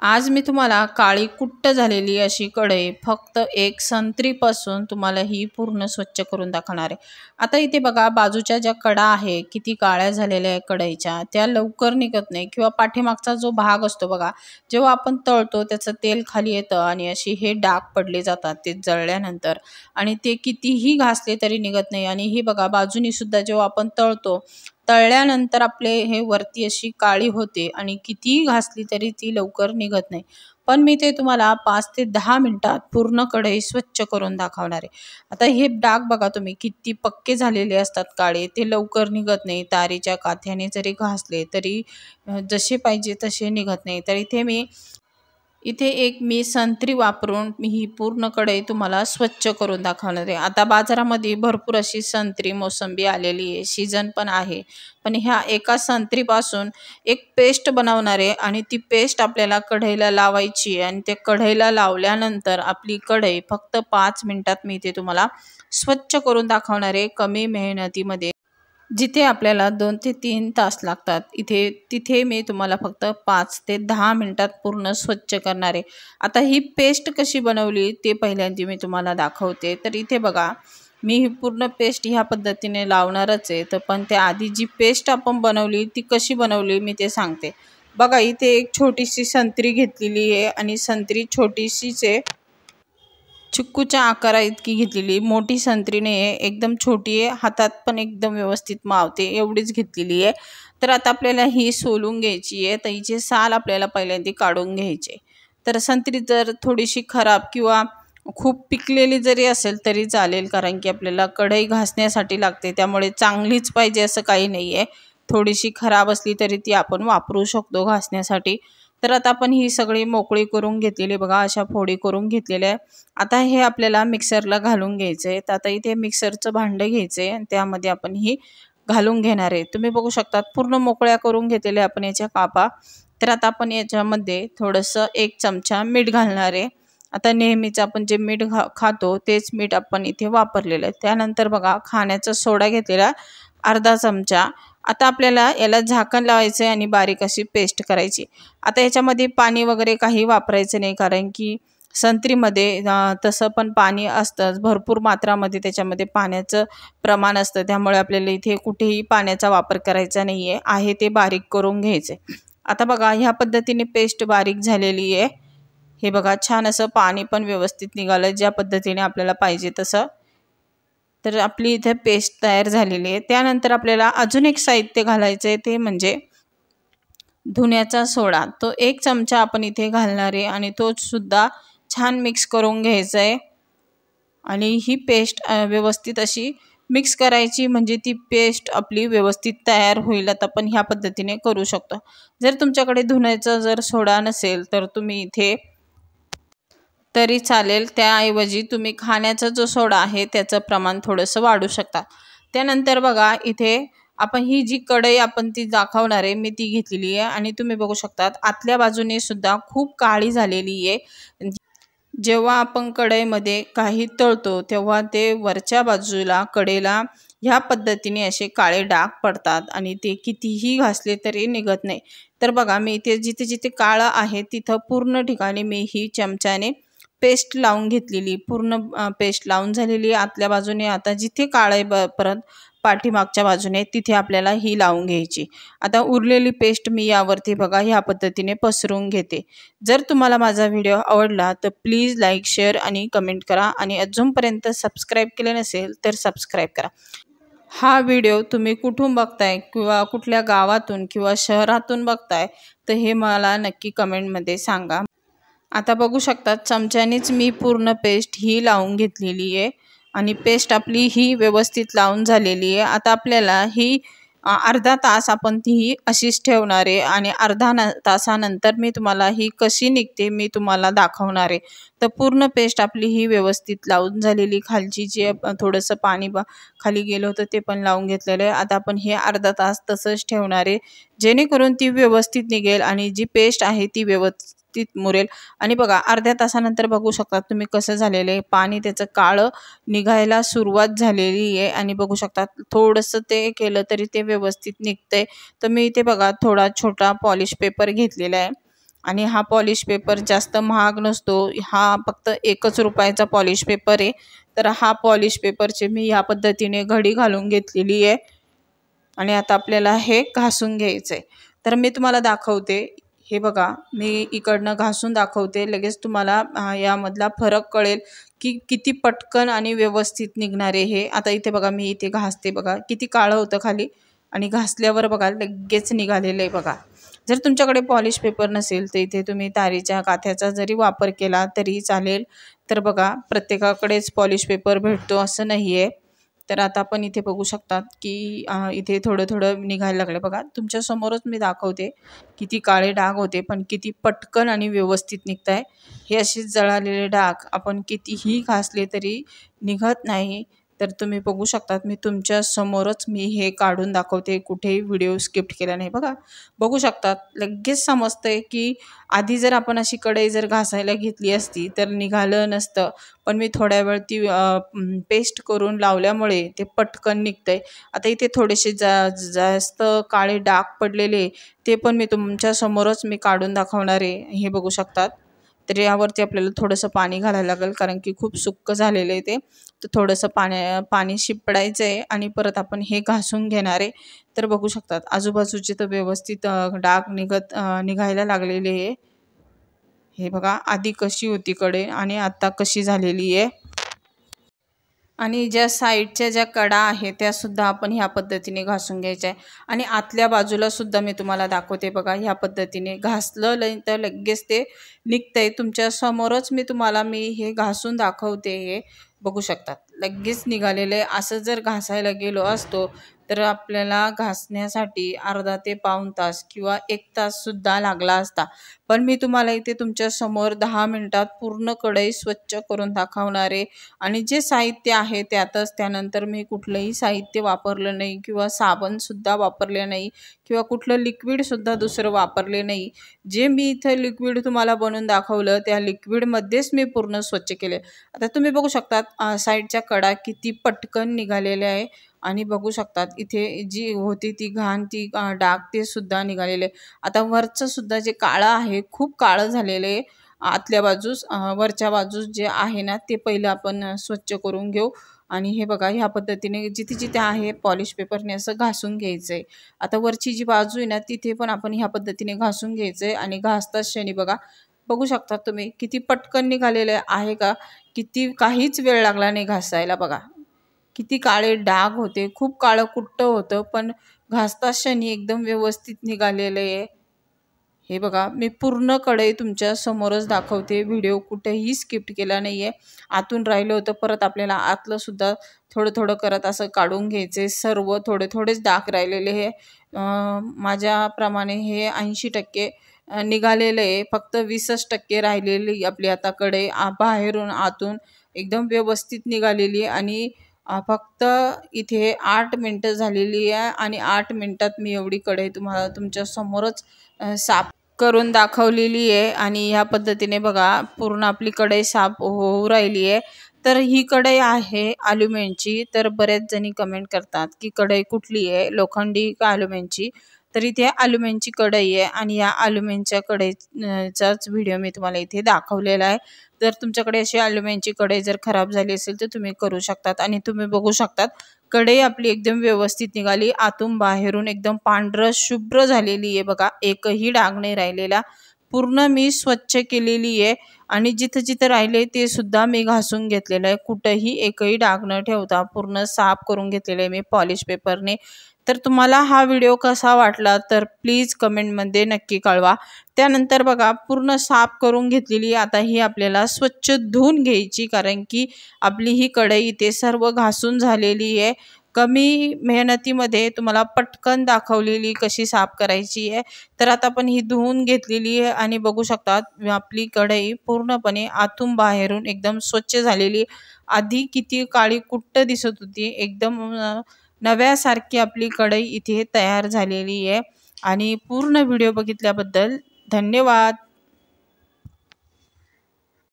आज मी तुम्हाला काळी कुट्ट झालेली अशी कढई फक्त एक संत्रीपासून तुम्हाला ही पूर्ण स्वच्छ करून दाखवणार आहे। आता इथे बघा बाजूच्या ज्या कडा आहे किती काळ्या झालेल्या आहे कढईच्या, त्या लवकर निघत नाही किंवा पाठीमागचा जो भाग असतो बघा, जेव्हा आपण तळतो त्याचं तेल खाली येतं आणि अशी हे डाग पडले जातात ते जळल्यानंतर, आणि ते कितीही घासले तरी निघत नाही। आणि ही बघा बाजूनी सुद्धा जेव्हा आपण तळल्यानंतर आपले हे वरती अशी काळी होते आणि कितीही घासली तरी ती लवकर निघत नाही। पण मी ते तुम्हाला 5 ते 10 मिनिटात पूर्ण कढई स्वच्छ करून दाखवणार आहे। आता हे डाग बघा तुम्ही किती पक्के झालेले असतात काळे, ते लवकर निघत नाही। तारेच्या काथ्याने जरी घासले तरी जसे पाहिजे तसे निघत नाही। तर इथे एक मी संत्री वापरून मी ही पूर्ण कढई तुम्हाला स्वच्छ करून दाखवणार आहे। आता बाजारामध्ये भरपूर अशी संत्री मोसंबी आलेली आहे, सीजन पण आहे। पण ह्या एका संत्रीपासून एक पेस्ट बनवणार आहे आणि ती पेस्ट आपल्याला कढईला लावायची आहे आणि ते कढईला लावल्यानंतर आपली कढई फक्त 5 मिनिटात मी ते तुम्हाला स्वच्छ करून दाखवणार आहे, कमी मेहनतीमध्ये। जिथे आपल्याला 2 ते 3 तास लागतात तिथे मी तुम्हाला फक्त 5 ते 10 मिनिटात पूर्ण स्वच्छ करणार आहे। आता ही पेस्ट कशी बनवली ते पहिल्यांदा मी तुम्हाला दाखवते। तर इथे बघा मी ही पूर्ण पेस्ट ह्या पद्धतीने लावणारच आहे, तर पण त्याआधी जी पेस्ट आपण बनवली ती कशी बनवली मी ते सांगते। बघा इथे एक छोटीशी संत्री घेतलेली आहे आणि संत्री छोटीशीच आहे, चिक्कूच्या आकारा इतकी घेतलेली, मोठी संत्री नाही आहे, एकदम छोटी आहे, हातात पण एकदम व्यवस्थित मावते एवढीच घेतलेली आहे। तर आता आपल्याला ही सोलून घ्यायची आहे, तर हिचे साल आपल्याला पहिल्यांदा काढून घ्यायचे। तर संत्री जर थोडीशी खराब किंवा खूप पिकलेली जरी असेल तरी चालेल, कारण की आपल्याला कढई घासण्यासाठी लागते, त्यामुळे चांगलीच पाहिजे असं काही नाही आहे। थोडीशी खराब असली तरी ती आपण वापरू शकतो घासण्यासाठी। तर आता आपण ही सगळी मोकळी करून घेतलेली बघा, अशा फोडी करून घेतलेल्या आहे। आता हे आपल्याला मिक्सरला घालून घ्यायचं आहे। तर आता इथे मिक्सरचं भांडं घ्यायचं आहे आणि त्यामध्ये आपण ही घालून घेणार आहे। तुम्ही बघू शकता पूर्ण मोकळ्या करून घेतलेल्या आपण याच्या कापा। तर आता आपण याच्यामध्ये थोडंसं 1 चमचा मीठ घालणार आहे। आता नेहमीच आपण जे मीठ खातो तेच मीठ आपण इथे वापरलेलं आहे। त्यानंतर बघा खाण्याचा सोडा घेतलेला अर्धा चमचा। आता आपल्याला याला झाकण लावायचं आहे आणि बारीक अशी पेस्ट करायची। आता याच्यामध्ये पाणी वगैरे काही वापरायचं नाही, कारण की संत्रीमध्ये तसं पण पाणी असतंच, भरपूर मात्रामध्ये त्याच्यामध्ये पाण्याचं प्रमाण असतं, त्यामुळे आपल्याला इथे कुठेही पाण्याचा वापर करायचा नाही आहे ते बारीक करून घ्यायचं आहे। आता बघा ह्या पद्धतीने पेस्ट बारीक झालेली आहे। हे बघा छान असं पाणी पण व्यवस्थित निघालं ज्या पद्धतीने आपल्याला पाहिजे तसं। तर आपली इथे पेस्ट तयार झालेली आहे। त्यानंतर आपल्याला अजून एक साहित्य घालायचं आहे, ते म्हणजे धुण्याचा सोडा। तो 1 चमचा आपण इथे घालणार आहे आणि तो सुद्धा छान मिक्स करून घ्यायचा आहे आणि ही पेस्ट व्यवस्थित अशी मिक्स करायची, म्हणजे ती पेस्ट आपली व्यवस्थित तयार होईल। आता आपण ह्या पद्धतीने करू शकतो। जर तुमच्याकडे धुण्याचा सोडा नसेल तर तुम्ही इथे तरी चालेल, त्याऐवजी तुम्ही खाण्याचा जो सोडा आहे त्याचं प्रमाण थोडंसं वाढू शकता। त्यानंतर बघा इथे आपण ही जी कढई आपण ती दाखवणार आहे मी ती घेतलेली आहे आणि तुम्ही बघू शकता आतल्या बाजूने सुद्धा खूप काळी झालेली आहे। जेव्हा आपण कढईमध्ये काही तळतो तेव्हा ते वरच्या बाजूला कडेला ह्या पद्धतीने असे काळे डाग पडतात आणि ते कितीही घासले तरी निघत नाही। तर बघा मी इथे जिथे जिथे काळं आहे तिथं पूर्ण ठिकाणी मी ही चमच्याने पेस्ट लावून घेतलेली, पूर्ण पेस्ट लावून झालेली आतल्या बाजूने। आता जिथे काळं परत पाठीमागच्या बाजूने तिथे आपल्याला ही लावून घ्यायची। आता उरलेली पेस्ट मी यावरती बघा ह्या पद्धतीने पसरून घेते। जर तुम्हाला माझा व्हिडिओ आवडला तर प्लीज लाईक, शेअर आणि कमेंट करा आणि अजूनपर्यंत सबस्क्राईब केले नसेल तर सबस्क्राईब करा। हा व्हिडिओ तुम्ही कुठून बघताय किंवा कुठल्या गावातून किंवा शहरातून बघताय तर हे मला नक्की कमेंटमध्ये सांगा। आता बघू शकता चमच्यानेच मी पूर्ण पेस्ट ही लावून घेतलेली आहे आणि पेस्ट आपली ही व्यवस्थित लावून झालेली आहे। आता आपल्याला ही अर्धा तास आपण ती अशीच ठेवणार आहे आणि तासानंतर मी तुम्हाला ही कशी निघते मी तुम्हाला दाखवणार आहे। तर पूर्ण पेस्ट आपली ही व्यवस्थित लावून झालेली, खालची जे थोडंसं पाणी खाली गेलं होतं ते पण लावून घेतलेलं आहे। आता आपण हे अर्धा तास तसंच ठेवणार आहे, जेणेकरून ती व्यवस्थित निघेल आणि जी पेस्ट आहे ती व्यवस्थित मुरेल। आणि बघा अर्ध्या तासानंतर बघू शकता तुम्ही कसं झालेलं आहे, पाणी त्याचं काळं निघायला सुरुवात झालेली आहे आणि बघू शकता थोडंसं ते केलं तरी ते व्यवस्थित निघतंय। तर मी इथे बघा थोडा छोटा पॉलिश पेपर घेतलेला आहे आणि हा पॉलिश पेपर जास्त महाग नसतो, हा फक्त 1 रुपयाचा पॉलिश पेपर आहे। तर हा पॉलिश पेपरचे मी या पद्धतीने घडी घालून घेतलेली आहे आणि आता आपल्याला हे घासून घ्यायचं आहे। तर मी तुम्हाला दाखवते, हे बघा मी इकडनं घासून दाखवते, लगेच तुम्हाला यामधला फरक कळेल की किती पटकन आणि व्यवस्थित निघणारे हे। आता इथे बघा मी इथे घासते, बघा किती काळं होतं खाली आणि घासल्यावर बघा लगेच निघालेलं आहे बघा। जर तुमच्याकडे पॉलिश पेपर नसेल तर इथे तुम्ही तारीच्या काथ्याचा जरी वापर केला तरी चालेल। तर बघा प्रत्येकाकडेच पॉलिश पेपर भेटतो असं नाही आहे। तर आता आपण इथे बघू शकतात की इथे थोडं थोडं निघायला लागलं बघा। तुमच्यासमोरच मी दाखवते किती काळे डाग होते पण किती पटकन आणि व्यवस्थित निघत आहे। हे असे जळालेले डाग आपण कितीही घासले तरी निघत नाही। तर तुम्ही बघू शकतात, मी तुमच्या समोरच मी हे काढून दाखवते, कुठेही व्हिडिओ स्किप केला नाही बघा। बघू शकतात लगेच समजतंय की आधी जर आपण अशी कढई जर घासायला घेतली असती तर निघालं नसतं, पण मी थोड्या वेळ ती पेस्ट करून लावल्यामुळे ते पटकन निघतंय। आता इथे थोडेसे जास्त काळे डाग पडलेले ते पण मी तुमच्या समोरच मी काढून दाखवणार आहे, हे बघू शकतात। तर यावरती आपल्याला थोडंसं पाणी घालायला लागेल कारण की खूप सुक्क झालेलं आहे ते। तर थोडंसं पाणी शिपडायचं आहे आणि परत आपण हे घासून घेणार आहे। तर बघू शकतात आजूबाजूचे तर व्यवस्थित डाग निघायला लागलेले आहे। हे बघा आधी कशी होती कढई आणि आता कशी झालेली आहे। आणि ज्या साईडच्या ज्या कडा आहेत त्या सुद्धा आपण ह्या पद्धतीने घासून घ्यायच्या आहे आणि आतल्या बाजूला सुद्धा मी तुम्हाला दाखवते बघा। ह्या पद्धतीने घासलं तर लगेच ते निघतंय, तुमच्या समोरच मी हे घासून दाखवते, हे बघू शकतात लगेच निघालेलं आहे। असं जर घासायला गेलो असतो तर आपल्याला घासण्यासाठी अर्धा ते पाऊण तास किंवा 1 तास सुद्धा लागला असता, पण मी तुम्हाला इथे तुमच्या समोर 10 मिनिटात पूर्ण कढई स्वच्छ करून दाखवणार आहे। आणि जे साहित्य आहे त्यातच, त्यानंतर मी कुठलंही साहित्य वापरलं नाही किंवा साबणसुद्धा वापरले नाही किंवा कुठलं लिक्विडसुद्धा दुसरं वापरले नाही। जे मी इथं लिक्विड तुम्हाला बनवून दाखवलं त्या लिक्विडमध्येच मी पूर्ण स्वच्छ केले। आता तुम्ही बघू शकतात साईडच्या कडा किती पटकन निघालेल्या आहे आणि बघू शकतात इथे जी होती ती घाण, ती डाग ते सुद्धा निघालेले। आता वरचं सुद्धा जे काळं आहे खूप काळं झालेलं आहे, आतल्या बाजूस वरच्या बाजूस जे आहे ना ते पहिलं आपण स्वच्छ करून घेऊ। आणि हे बघा ह्या पद्धतीने जिथे जिथे आहे पॉलिश पेपरने असं घासून घ्यायचं आहे। आता वरची जी बाजू आहे ना तिथे पण आपण ह्या पद्धतीने घासून घ्यायचं आहे आणि घासताच क्षणी बघा बघू शकता तुम्ही किती पटकन निघालेलं आहे का, किती काहीच वेळ लागला नाही घासायला बघा। किती काळे डाग होते, खूप काळं कुट्ट होतं, पण घासताच क्षणी एकदम व्यवस्थित निघालेलं आहे। हे बघा मी पूर्ण कढई तुमच्या समोरच दाखवते, व्हिडिओ कुठेही स्किप केला नाही आहे। आतून राहिलं होतं परत आपल्याला आतलं सुद्धा थोडं थोडं करत असं काढून घ्यायचे, सर्व थोडे थोडेच डाग राहिलेले हे माझ्याप्रमाणे हे 80% निघालेलं आहे, फक्त 20% राहिलेली आपली आता कढई बाहेरून आतून एकदम व्यवस्थित निघालेली आहे। आणि फक्त इथे 8 मिनटं झालेली आहे आणि 8 मिनटात मी एवढी कढई तुम्हाला तुमच्या समोरच साफ करून दाखवलेली आहे। आणि ह्या पद्धतीने बघा पूर्ण आपली कढई साफ होऊ राहिली आहे। तर ही कढई आहे ॲल्युमिनियमची। तर बरेच जणी कमेंट करतात की कढई कुठली आहे, लोखंडी का ॲल्युमिनियमची? तर इथे ॲल्युमिनियमची कढई आहे आणि या ॲल्युमिनियमच्या कढईचाच व्हिडिओ मी तुम्हाला इथे दाखवलेला आहे। जर तुमच्याकडे अशी ॲल्युमिनियमची कढई जर खराब झाली असेल तर तुम्ही करू शकतात। आणि तुम्ही बघू शकतात कढई आपली एकदम व्यवस्थित निघाली, आतून बाहेरून एकदम पांढरं शुभ्र झालेली आहे बघा, एकही डाग नाही राहिलेला। पूर्ण मी स्वच्छ केलेली आहे आणि जिथं जिथं राहिले ते सुद्धा मी घासून घेतलेलं आहे, कुठंही एकही डाग न ठेवता पूर्ण साफ करून घेतलेलं आहे मी पॉलिश पेपरने। तर तुम्हाला हा व्हिडिओ कसा वाटला तर प्लीज कमेंटमध्ये नक्की कळवा। त्यानंतर बघा पूर्ण साफ करून घेतलेली, आता ही आपल्याला स्वच्छ धुवून घ्यायची कारण की आपली ही कढई इथे सर्व घासून झालेली आहे। कमी मेहनतीमध्ये तुम्हाला पटकन दाखवलेली कशी साफ करायची आहे। तर आता आपण ही धुवून घेतलेली आहे आणि बघू शकतात आपली कढई पूर्णपणे आतून बाहेरून एकदम स्वच्छ झालेली। आधी किती काळी कुट्ट दिसत होती, एकदम नव्यासारखी आपली कढई इथे तयार झालेली आहे। आणि पूर्ण व्हिडिओ बघितल्याबद्दल धन्यवाद।